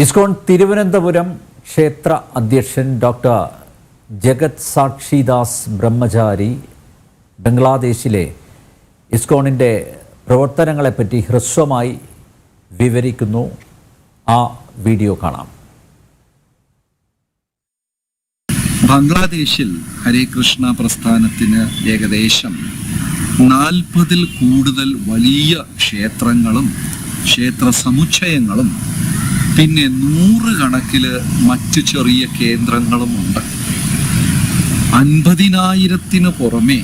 ഇസ്കോൺ തിരുവനന്തപുരം ക്ഷേത്ര അധ്യക്ഷൻ ഡോക്ടർ ജഗത് സാക്ഷിദാസ് ബ്രഹ്മചാരി ബംഗ്ലാദേശിലെ ഇസ്കോണിൻ്റെ പ്രവർത്തനങ്ങളെപ്പറ്റി ഹ്രസ്വമായി വിവരിക്കുന്നു. ആ വീഡിയോ കാണാം. ബംഗ്ലാദേശിൽ ഹരേ കൃഷ്ണ പ്രസ്ഥാനത്തിന് ഏകദേശം 40-ൽ കൂടുതൽ വലിയ ക്ഷേത്രങ്ങളും ക്ഷേത്ര സമുച്ചയങ്ങളും പിന്നെ 100 കണക്കില് മറ്റു ചെറിയ കേന്ദ്രങ്ങളുമുണ്ട്. 50,000-ന് പുറമെ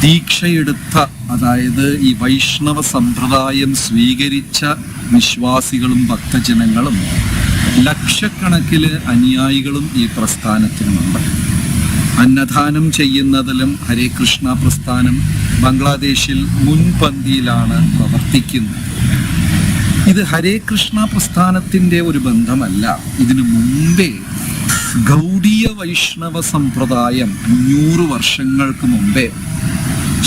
ദീക്ഷയെടുത്ത, അതായത് ഈ വൈഷ്ണവ സമ്പ്രദായം സ്വീകരിച്ച വിശ്വാസികളും ഭക്തജനങ്ങളും ലക്ഷക്കണക്കില് അനുയായികളും ഈ പ്രസ്ഥാനത്തിനുമുണ്ട്. അന്നദാനം ചെയ്യുന്നതിലും ഹരേ കൃഷ്ണ പ്രസ്ഥാനം ബംഗ്ലാദേശിൽ മുൻപന്തിയിലാണ് പ്രവർത്തിക്കുന്നത്. ഇത് ഹരേ കൃഷ്ണ പ്രസ്ഥാനത്തിൻ്റെ ഒരു ബന്ധമല്ല. ഇതിനു മുമ്പേ ഗൗഡീയ വൈഷ്ണവ സമ്പ്രദായം 500 വർഷങ്ങൾക്ക് മുമ്പേ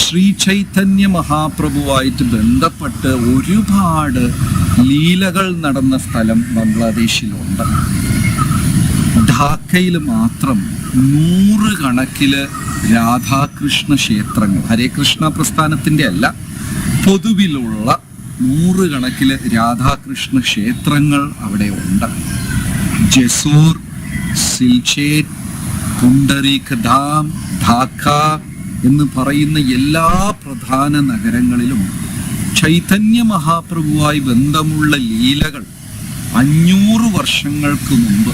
ശ്രീ ചൈതന്യ മഹാപ്രഭുവായിട്ട് ബന്ധപ്പെട്ട് ഒരുപാട് ലീലകൾ നടന്ന സ്ഥലം ബംഗ്ലാദേശിലുണ്ട്. ഢാക്കയിൽ മാത്രം 100 കണക്കില് രാധാകൃഷ്ണ ക്ഷേത്രങ്ങൾ, ഹരേ കൃഷ്ണ പ്രസ്ഥാനത്തിൻ്റെ അല്ല, പൊതുവിലുള്ള 100 കണക്കില് രാധാകൃഷ്ണ ക്ഷേത്രങ്ങൾ അവിടെ ഉണ്ട്. ജസൂർ, സിൽചേർ, പുണ്ടരീക് ധാം, ഢാക്ക എന്ന് പറയുന്ന എല്ലാ പ്രധാന നഗരങ്ങളിലും ചൈതന്യ മഹാപ്രഭുവായി ബന്ധമുള്ള ലീലകൾ 500 വർഷങ്ങൾക്ക് മുമ്പ്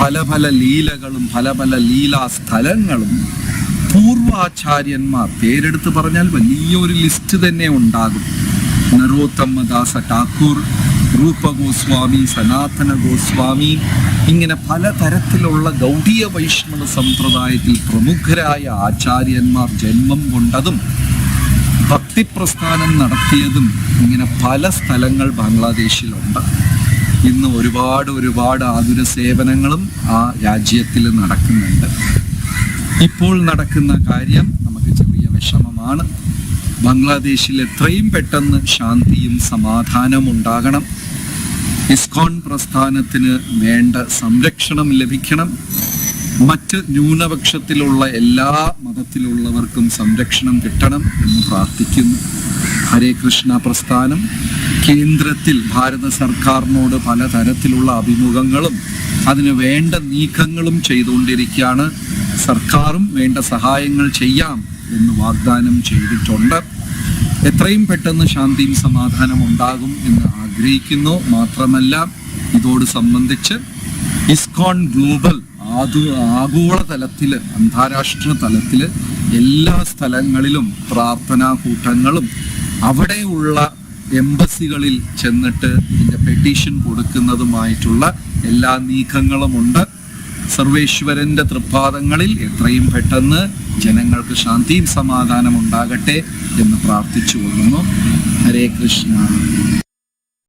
പല പല ലീലകളും പല പല ലീലാ സ്ഥലങ്ങളും പൂർവാചാര്യന്മാർ, പേരെടുത്ത് പറഞ്ഞാൽ വലിയൊരു ലിസ്റ്റ് തന്നെ ഉണ്ടാകും. നരോത്തമദാസ ഠാക്കൂർ, രൂപ ഗോസ്വാമി, സനാതന ഗോസ്വാമി, ഇങ്ങനെ പലതരത്തിലുള്ള ഗൗഡീയ വൈഷ്ണവ സമ്പ്രദായത്തിൽ പ്രമുഖരായ ആചാര്യന്മാർ ജന്മം കൊണ്ടതും ഭക്തിപ്രസ്ഥാനം നടത്തിയതും ഇങ്ങനെ പല സ്ഥലങ്ങൾ ബംഗ്ലാദേശിലുണ്ട്. ഇന്ന് ഒരുപാട് ആതുര സേവനങ്ങളും ആ രാജ്യത്തിൽ നടക്കുന്നുണ്ട്. ഇപ്പോൾ നടക്കുന്ന കാര്യം നമുക്ക് ചെറിയ വിഷമമാണ്. ബംഗ്ലാദേശിൽ എത്രയും പെട്ടെന്ന് ശാന്തിയും സമാധാനവും ഉണ്ടാകണം. ഇസ്കോൺ പ്രസ്ഥാനത്തിന് വേണ്ട സംരക്ഷണം ലഭിക്കണം. മറ്റ് ന്യൂനപക്ഷത്തിലുള്ള എല്ലാ മതത്തിലുള്ളവർക്കും സംരക്ഷണം കിട്ടണം എന്ന് പ്രാർത്ഥിക്കുന്നു. ഹരേ കൃഷ്ണ പ്രസ്ഥാനം കേന്ദ്രത്തിൽ ഭാരത സർക്കാരിനോട് പലതരത്തിലുള്ള അഭിമുഖങ്ങളും അതിന് വേണ്ട നീക്കങ്ങളും ചെയ്തുകൊണ്ടിരിക്കുകയാണ്. സർക്കാരും വേണ്ട സഹായങ്ങൾ ചെയ്യാം എന്ന് വാഗ്ദാനം ചെയ്തിട്ടുണ്ട്. എത്രയും പെട്ടെന്ന് ശാന്തിയും സമാധാനം ഉണ്ടാകും എന്ന് ആഗ്രഹിക്കുന്നു. മാത്രമല്ല, ഇതോട് സംബന്ധിച്ച് ഇസ്കോൺ ഗ്ലോബൽ ആഗോള തലത്തില്, അന്താരാഷ്ട്ര തലത്തില് എല്ലാ സ്ഥലങ്ങളിലും പ്രാർത്ഥനാ കൂട്ടങ്ങളും അവിടെയുള്ള എംബസികളിൽ ചെന്നിട്ട് ഇതിന്റെ പെറ്റീഷൻ കൊടുക്കുന്നതുമായിട്ടുള്ള എല്ലാ നീക്കങ്ങളുമുണ്ട്. സർവേശ്വരന്റെ തൃപ്പാദങ്ങളിൽ എത്രയും പെട്ടെന്ന് ജനങ്ങൾക്ക് ശാന്തിയും സമാധാനം ഉണ്ടാകട്ടെ എന്ന് പ്രാർത്ഥിച്ചു കൊള്ളുന്നു. ഹരേ കൃഷ്ണ.